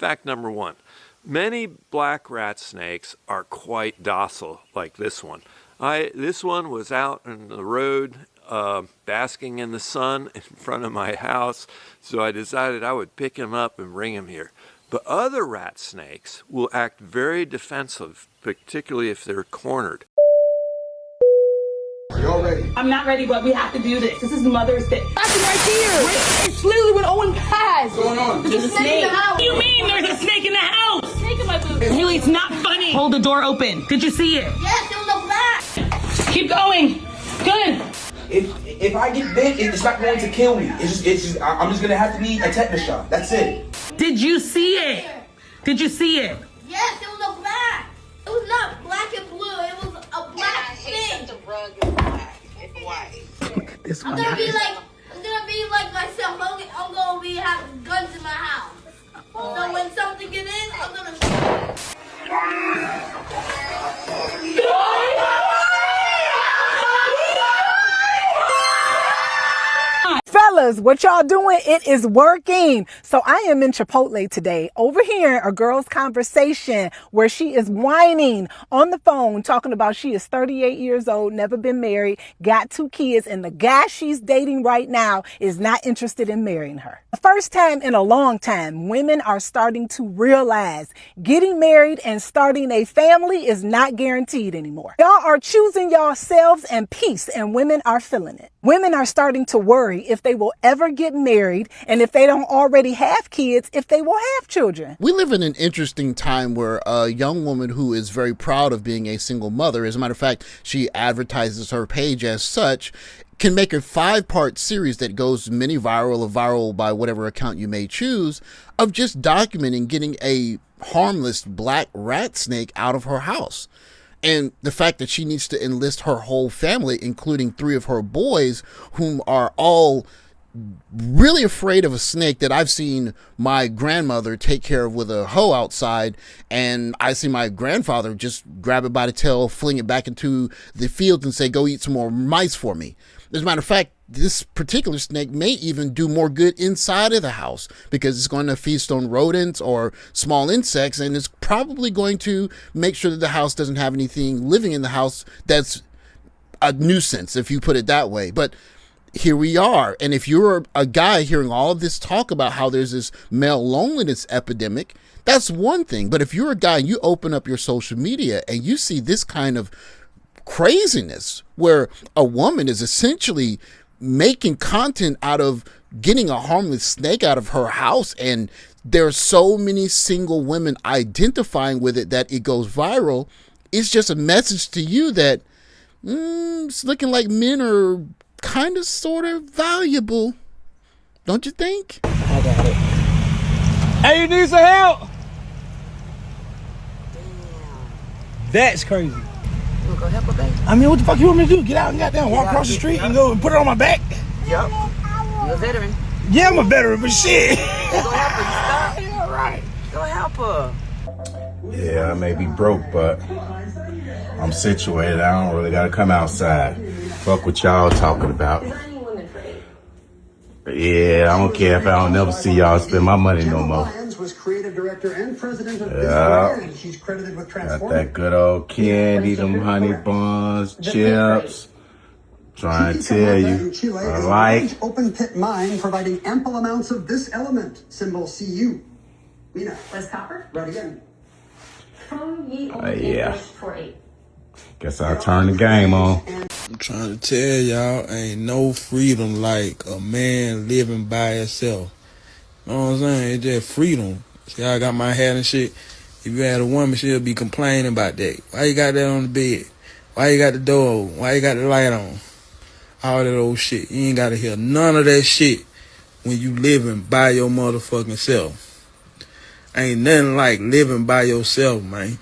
Fact number one, many black rat snakes are quite docile, like this one. This one was out on the road basking in the sun in front of my house, so I decided I would pick him up and bring him here. But other rat snakes will act very defensive, particularly if they're cornered. Are y'all ready? I'm not ready, but we have to do this. This is Mother's Day. That's right here. It's literally what Owen passed. What's going on? There's a snake in the house. What do you mean there's a snake in the house? Snake in my boot. Haley, it's not funny. Hold the door open. Did you see it? Yes, it was a black. Keep going. Good. If I get bit, it's not going to kill me. I'm just gonna have to need a tetanus shot. That's it. Did you see it? Did you see it? Yes, it was a black. It was not black and blue. It was a black thing. The rug is black and white. Look at this I'm one. gonna be like myself. I'm gonna be having guns in my house. So when something gets in, I'm gonna shoot it. Fellas, what y'all doing? It is working. So I am in Chipotle today, overhearing a girl's conversation where she is whining on the phone, talking about she is 38 years old, never been married, got 2 kids, and the guy she's dating right now is not interested in marrying her. The first time in a long time, women are starting to realize getting married and starting a family is not guaranteed anymore. Y'all are choosing yourselves and peace, and women are feeling it. Women are starting to worry if they will ever get married, and if they don't already have kids, if they will have children. We live in an interesting time where a young woman who is very proud of being a single mother, as a matter of fact, she advertises her page as such, can make a 5-part series that goes mini viral or viral by whatever account you may choose, of just documenting getting a harmless black rat snake out of her house. And the fact that she needs to enlist her whole family, including 3 of her boys, whom are all really afraid of a snake that I've seen my grandmother take care of with a hoe outside, and I see my grandfather just grab it by the tail, fling it back into the field and say, go eat some more mice for me. As a matter of fact, this particular snake may even do more good inside of the house because it's going to feast on rodents or small insects, and it's probably going to make sure that the house doesn't have anything living in the house that's a nuisance, if you put it that way. But here we are. And if you're a guy hearing all of this talk about how there's this male loneliness epidemic, that's one thing. But if you're a guy and you open up your social media and you see this kind of craziness where a woman is essentially making content out of getting a harmless snake out of her house, and there are so many single women identifying with it that it goes viral, it's just a message to you that it's looking like men are kind of sort of valuable, don't you think? I got it. Hey, you need some help? That's crazy. You wanna go help her, baby? I mean, what the fuck you want me to do? Get out and goddamn walk across the street and go and put it on my back? Yep. You a veteran. Yeah, I'm a veteran, but shit. Go help her. You stuck? Yeah, right. Go help her. Yeah, I may be broke, but I'm situated. I don't really gotta come outside. Fuck what y'all talking about. Yeah, I don't care if I don't never see y'all spend my money no more. Was creative director and president of Disneyland. She's credited with got that good old candy, them honey buns, chips. Trying to tell you, I like open pit mine providing ample amounts of this element, symbol Cu. Mina, West Copper? right again. yeah. Guess I'll turn the game on. I'm trying to tell y'all, ain't no freedom like a man living by himself. You know what I'm saying? It's just freedom. See how I got my hat and shit? If you had a woman, she'll be complaining about that. Why you got that on the bed? Why you got the door open? Why you got the light on? All that old shit. You ain't gotta hear none of that shit when you living by your motherfucking self. Ain't nothing like living by yourself, man.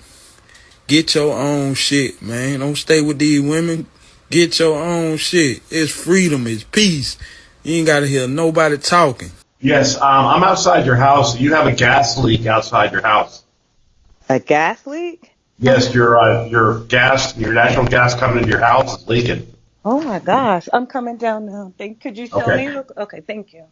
Get your own shit, man. Don't stay with these women. Get your own shit. It's freedom. It's peace. You ain't gotta hear nobody talking. Yes, I'm outside your house. You have a gas leak outside your house. A gas leak? Yes, your natural gas coming into your house is leaking. Oh my gosh. I'm coming down now. Could you show Okay. me? Okay, thank you.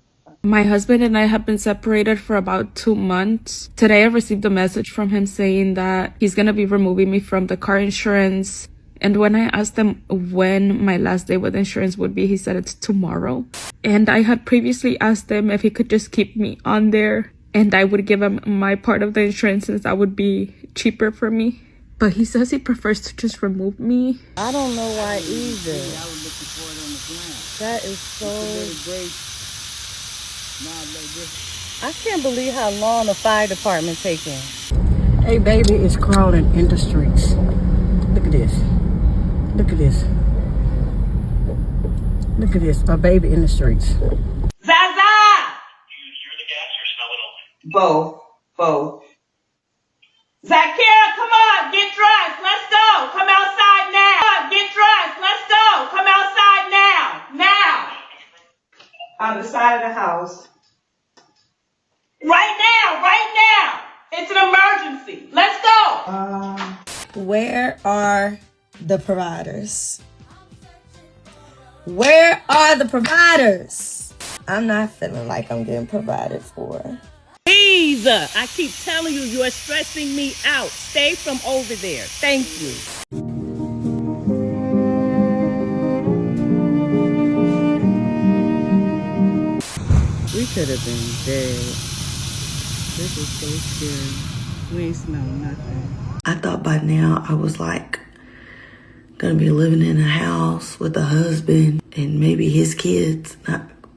My husband and I have been separated for about 2 months. Today I received a message from him saying that he's gonna be removing me from the car insurance. And when I asked him when my last day with insurance would be, he said it's tomorrow. And I had previously asked him if he could just keep me on there and I would give him my part of the insurance since that would be cheaper for me. But he says he prefers to just remove me. I don't know why either. That is so... I can't believe how long the fire department taking. Hey, baby is crawling in the streets. Look at this. Look at this. Look at this. A baby in the streets. Zaza! Both. Zakira, come on, get dressed, let's go. Come outside now. Get dressed, let's go. Come outside now. Now. On the side of the house. Right now. It's an emergency. Let's go. Where are the providers? Where are the providers? I'm not feeling like I'm getting provided for. Please, I keep telling you, you are stressing me out. Stay from over there. Thank you. We could have been dead. This is so scary. We ain't smell nothing. I thought by now I was like gonna be living in a house with a husband and maybe his kids.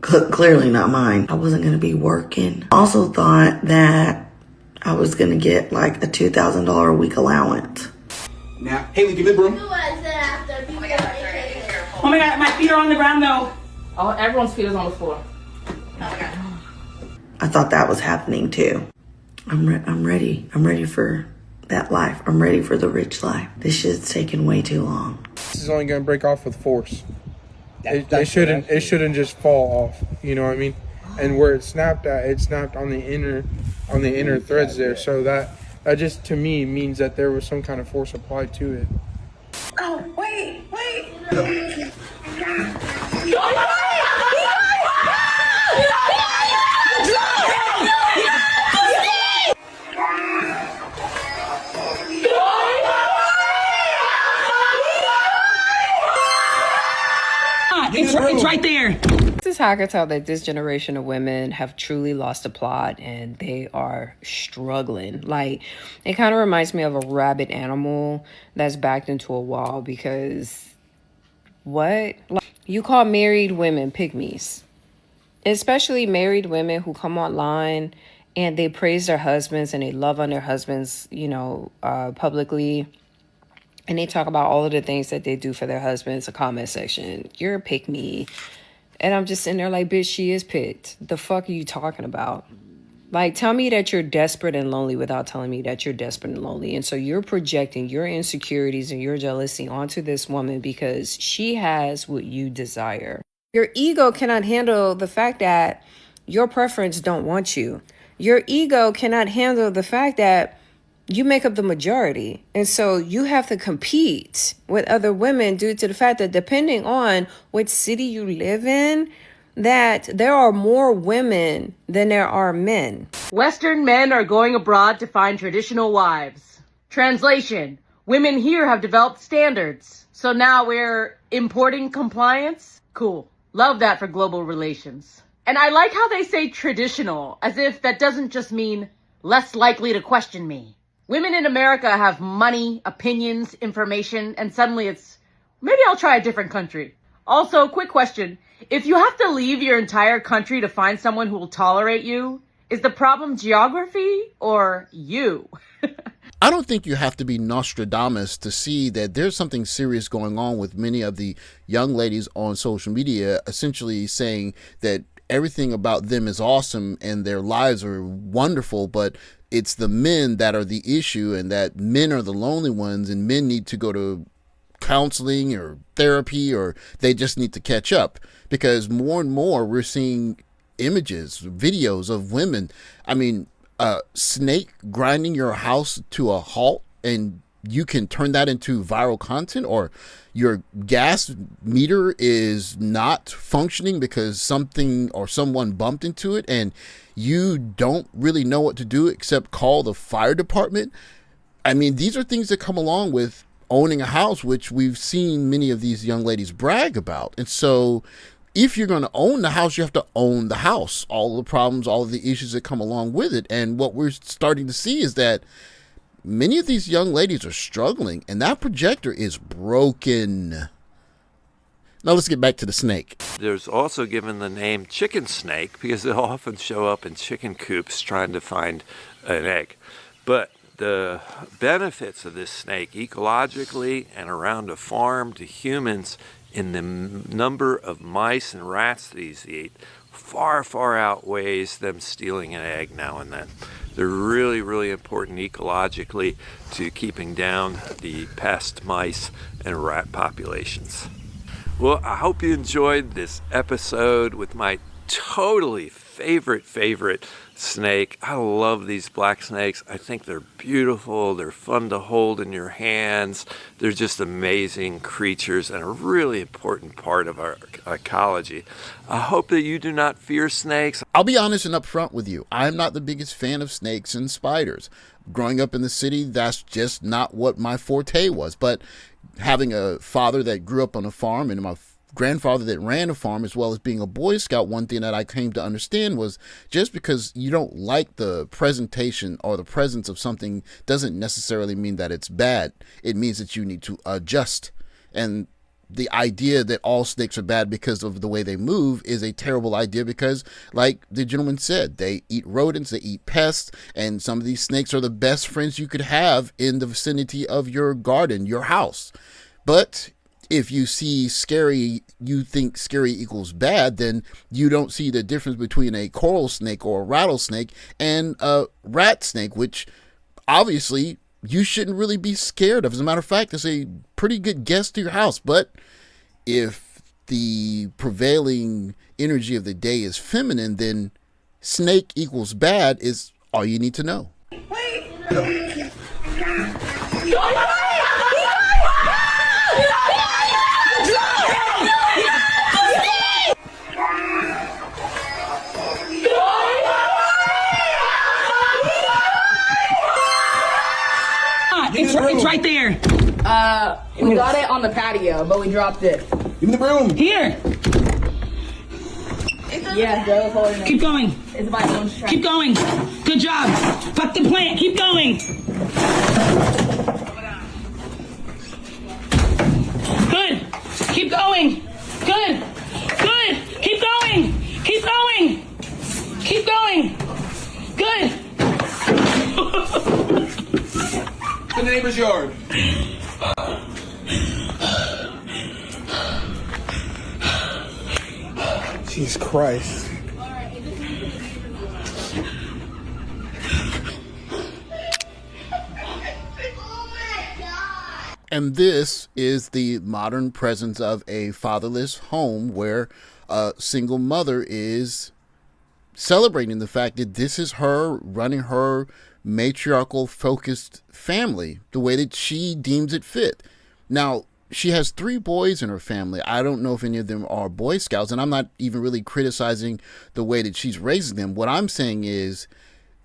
Clearly not mine. I wasn't gonna be working. Also thought that I was gonna get like a $2,000 a week allowance. Now, Haley, give me the broom. Do what I said after. Oh my God, my feet are on the ground though. Oh, everyone's feet is on the floor. I thought that was happening too. I'm ready. I'm ready for that life. I'm ready for the rich life. This shit's taking way too long. This is only going to break off with force. It shouldn't just fall off. You know what I mean? And where it snapped at, it snapped on the inner threads there. So that just to me means that there was some kind of force applied to it. Oh, wait. It's right there. This is how I can tell that this generation of women have truly lost the plot and they are struggling. Like, it kind of reminds me of a rabid animal that's backed into a wall because what? Like, you call married women pygmies, especially married women who come online and they praise their husbands and they love on their husbands, publicly. And they talk about all of the things that they do for their husbands, the comment section. You're a pick me. And I'm just sitting there like, bitch, she is picked. The fuck are you talking about? Like, tell me that you're desperate and lonely without telling me that you're desperate and lonely. And so you're projecting your insecurities and your jealousy onto this woman because she has what you desire. Your ego cannot handle the fact that your preference don't want you. Your ego cannot handle the fact that you make up the majority. And so you have to compete with other women due to the fact that depending on which city you live in, that there are more women than there are men. Western men are going abroad to find traditional wives. Translation: women here have developed standards. So now we're importing compliance? Cool. Love that for global relations. And I like how they say traditional, as if that doesn't just mean less likely to question me. Women in America have money, opinions, information, and suddenly it's, maybe I'll try a different country. Also, quick question. If you have to leave your entire country to find someone who will tolerate you, is the problem geography or you? I don't think you have to be Nostradamus to see that there's something serious going on with many of the young ladies on social media, essentially saying that everything about them is awesome and their lives are wonderful, but it's the men that are the issue and that men are the lonely ones and men need to go to counseling or therapy or they just need to catch up, because more and more we're seeing images, videos of women. I mean, a snake grinding your house to a halt and you can turn that into viral content, or your gas meter is not functioning because something or someone bumped into it and you don't really know what to do except call the fire department. I mean, these are things that come along with owning a house, which we've seen many of these young ladies brag about. And so if you're going to own the house, you have to own the house, all the problems, all of the issues that come along with it. And what we're starting to see is that many of these young ladies are struggling, and that projector is broken. Now let's get back to the snake. There's also given the name chicken snake because they'll often show up in chicken coops trying to find an egg. But the benefits of this snake ecologically and around a farm to humans in the number of mice and rats these eat far, far outweighs them stealing an egg now and then. They're really, really important ecologically to keeping down the pest, mice, and rat populations. Well, I hope you enjoyed this episode with my totally favorite snake. I love these black snakes. I think they're beautiful. They're fun to hold in your hands. They're just amazing creatures and a really important part of our ecology. I hope that you do not fear snakes. I'll be honest and upfront with you. I'm not the biggest fan of snakes and spiders. Growing up in the city, that's just not what my forte was. But having a father that grew up on a farm and my grandfather that ran a farm, as well as being a Boy Scout, one thing that I came to understand was just because you don't like the presentation or the presence of something doesn't necessarily mean that it's bad. It means that you need to adjust. And the idea that all snakes are bad because of the way they move is a terrible idea because, like the gentleman said, they eat rodents, they eat pests, and some of these snakes are the best friends you could have in the vicinity of your garden, your house. But if you see scary, you think scary equals bad, then you don't see the difference between a coral snake or a rattlesnake and a rat snake, which obviously you shouldn't really be scared of. As a matter of fact, it's a pretty good guest to your house. But if the prevailing energy of the day is feminine, then snake equals bad is all you need to know. It's right there. We got it on the patio, but we dropped it. Give me the broom. Here. Yeah, Joe was holding it. Keep going. It's my own strength. Keep going. Good job. Fuck the plant. Keep going. Good. Keep going. Good. Good. Keep going. Keep going. Keep going. Good. In the neighbor's yard. Jesus Christ. And this is the modern presence of a fatherless home where a single mother is celebrating the fact that this is her running her matriarchal focused family the way that she deems it fit. Now, she has 3 boys in her family. I don't know if any of them are Boy Scouts, and I'm not even really criticizing the way that she's raising them. What I'm saying is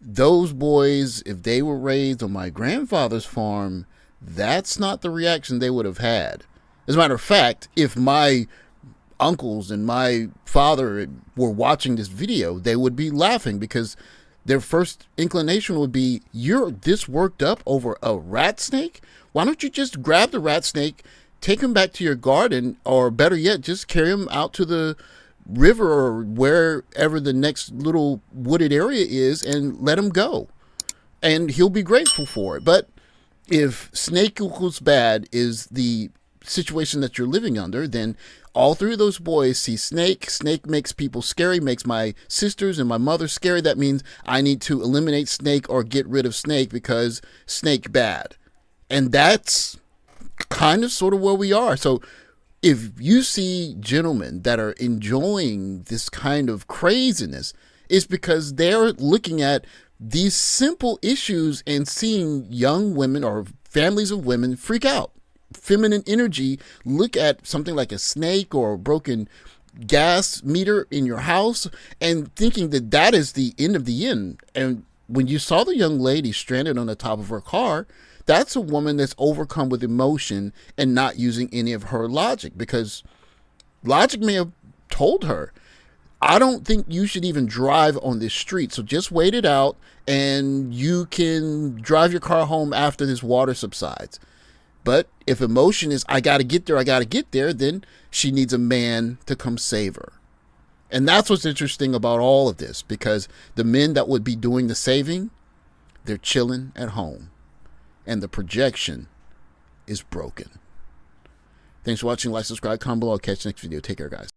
those boys, if they were raised on my grandfather's farm, that's not the reaction they would have had. As a matter of fact, if my uncles and my father were watching this video, they would be laughing because their first inclination would be, you're this worked up over a rat snake? Why don't you just grab the rat snake, take him back to your garden, or better yet, just carry him out to the river or wherever the next little wooded area is and let him go. And he'll be grateful for it. But if snake equals bad is the situation that you're living under, then all 3 of those boys see snake. Snake makes people scary, makes my sisters and my mother scary. That means I need to eliminate snake or get rid of snake because snake bad. And that's kind of sort of where we are. So if you see gentlemen that are enjoying this kind of craziness, it's because they're looking at these simple issues and seeing young women or families of women freak out. Feminine energy look at something like a snake or a broken gas meter in your house and thinking that that is the end of the end. And when you saw the young lady stranded on the top of her car, that's a woman that's overcome with emotion and not using any of her logic, because logic may have told her, I don't think you should even drive on this street. So just wait it out and you can drive your car home after this water subsides. But if emotion is, I got to get there, then she needs a man to come save her. And that's what's interesting about all of this, because the men that would be doing the saving, they're chilling at home. And the projection is broken. Thanks for watching. Like, subscribe, comment below. I'll catch you next video. Take care, guys.